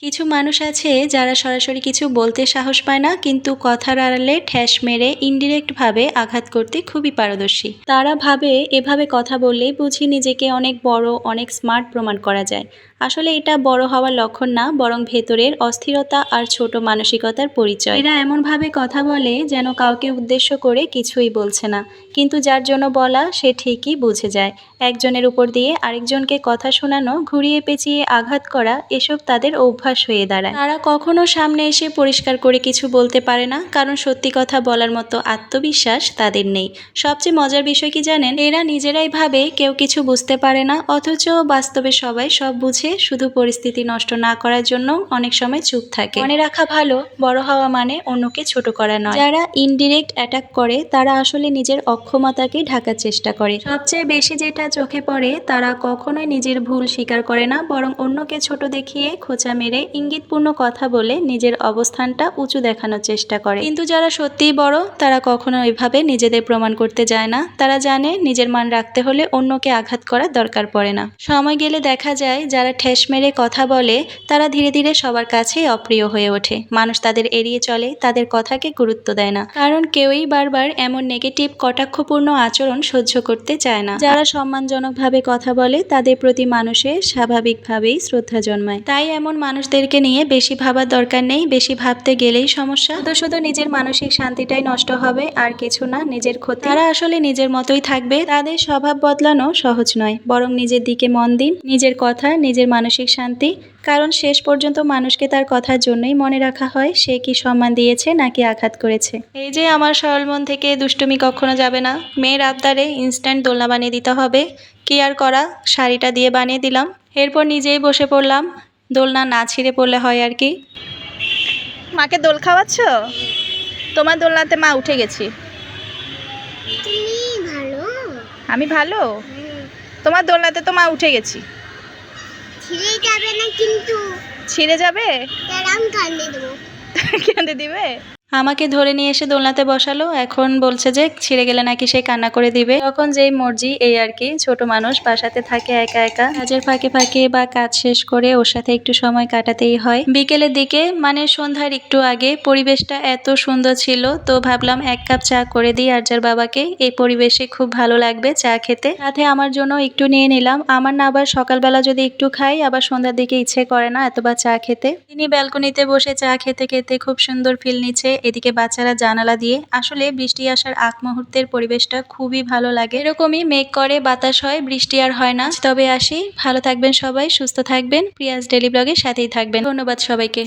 কিছু মানুষ আছে যারা সরাসরি কিছু বলতে সাহস পায় না, কিন্তু কথার আড়ালে ঠেস মেরে ইনডিরেক্ট ভাবে আঘাত করতে খুবই পারদর্শী। তারা ভাবে এভাবে কথা বললেই বুঝি নিজেকে অনেক বড়, অনেক স্মার্ট প্রমাণ করা যায়। আসলে এটা বড় হওয়ার লক্ষণ না, বরং ভেতরের অস্থিরতা আর ছোট মানসিকতার পরিচয়। এরা এমনভাবে কথা বলে যেন কাউকে উদ্দেশ্য করে কিছুই বলছে না, কিন্তু যার জন্য বলা সে ঠিকই বুঝে যায়। একজনের উপর দিয়ে আরেকজনকে কথা শোনানো, ঘুরিয়ে পেঁচিয়ে আঘাত করা, এসব তাদের অভ্যাস হয়ে দাঁড়ায়। তারা কখনো সামনে এসে পরিষ্কার করে কিছু বলতে পারে না, কারণ সত্যি কথা বলার মতো আত্মবিশ্বাস তাদের নেই। সবচেয়ে মজার বিষয় কি জানেন, এরা নিজেরাই ভাবে কেউ কিছু বুঝতে পারে না, অথচ বাস্তবে সবাই সব বুঝে, শুধু পরিস্থিতি নষ্ট না করার জন্য অনেক সময় চুপ থাকে। মনে রাখা ভালো, বড় হওয়া মানে অন্যকে ছোট করা নয়। যারা ইনডিরেক্ট অ্যাটাক করে তারা আসলে নিজের অক্ষমতাকে ঢাকার চেষ্টা করে। সবচেয়ে বেশি যেটা চোখে পড়ে, তারা কখনোই নিজের ভুল স্বীকার করে না, বরং অন্যকে ছোট দেখিয়ে, খোঁচা মেরে, ইঙ্গিতপূর্ণ কথা বলে নিজের অবস্থানটা উঁচু দেখানোর চেষ্টা করে। কিন্তু যারা সত্যিই বড়, তারা কখনো এভাবে নিজেদের প্রমাণ করতে যায় না। তারা জানে নিজের মান রাখতে হলে অন্যকে আঘাত করার দরকার পড়ে না। সময় গেলে দেখা যায় যারা ঠেস মেরে কথা বলে তারা ধীরে ধীরে সবার কাছেই অপ্রিয় হয়ে ওঠে। মানুষ তাদের এড়িয়ে চলে, তাদের কথাকে গুরুত্ব দেয় না, কারণ কেউই বারবার এমন নেগেটিভ কটাক্ষপূর্ণ আচরণ সহ্য করতে চায় না। যারা সম্মানজনকভাবে কথা বলে তাদের প্রতি মানুষের স্বাভাবিকভাবেই শ্রদ্ধা জন্মায়। তাই এমন মানুষদেরকে নিয়ে বেশি ভাবার দরকার নেই। বেশি ভাবতে গেলেই সমস্যা। শুধু শুধু নিজের মানসিক শান্তিটাই নষ্ট হবে, আর কিছু না, নিজের ক্ষতি। তারা আসলে নিজের মতোই থাকবে। তাদের স্বভাব বদলানো সহজ নয়, বরং নিজের দিকে মন দিন, নিজের কথা, নিজের মানসিক শান্তি। কারণ শেষ পর্যন্ত মানুষকে তার কথার জন্যই মনে রাখা হয়, সে কি সম্মান দিয়েছে নাকি আঘাত করেছে। এই যে আমার সরল মন থেকে দুষ্টুমি কখনো যাবে না। মেয়ের আবদারে ইনস্ট্যান্ট দোলনা বানিয়ে দিতে হবে, কি আর করা, শাড়িটা দিয়ে বানিয়ে দিলাম। এরপর নিজেই বসে পড়লাম। দোলনা না ছিঁড়ে পড়লে হয় আর কি। মাকে দোল খাওয়াচ্ছ? তোমার দোলনাতে মা উঠে গেছি। আমি ভালো? তোমার দোলনাতে তো মা উঠে গেছি। ছিঁড়ে যাবে না কিন্তু। ছিঁড়ে যাবে? কেঁদে দিবে? আমাকে ধরে নিয়ে এসে দোলনাতে বসালো, এখন বলছে যে ছিঁড়ে গেলে নাকি সে কান্না করে দিবে। তখন যেই মর্জি, এই আর কি। ছোট মানুষ বাসাতে থাকে একা একা, কাজের ফাঁকে ফাঁকে বা কাজ শেষ করে ওর সাথে একটু সময় কাটাতেই হয়। বিকেলের দিকে, মানে সন্ধ্যার একটু আগে, পরিবেশটা এত সুন্দর ছিল, তো ভাবলাম 1 কাপ চা করে দিই আরজার বাবাকে। এই পরিবেশে খুব ভালো লাগবে চা খেতে। সাথে আমার জন্য একটু নিয়ে নিলাম। আমার না আবার সকালবেলা যদি একটু খাই, আবার সন্ধ্যার দিকে ইচ্ছে করে না এতবার চা খেতে। তিনি ব্যালকনিতে বসে চা খেতে খেতে খুব সুন্দর ফিল নিচ্ছে। এদিকে বাচ্চারা জানালা দিয়ে। আসলে বৃষ্টি আসার আগ মুহূর্তের পরিবেশটা খুবই ভালো লাগে। এরকমই মেঘ করে, বাতাস হয়, বৃষ্টি আর হয় না। তবে আসি, ভালো থাকবেন সবাই, সুস্থ থাকবেন, প্রিয়াস ডেইলি ব্লগের সাথেই থাকবেন। ধন্যবাদ সবাইকে।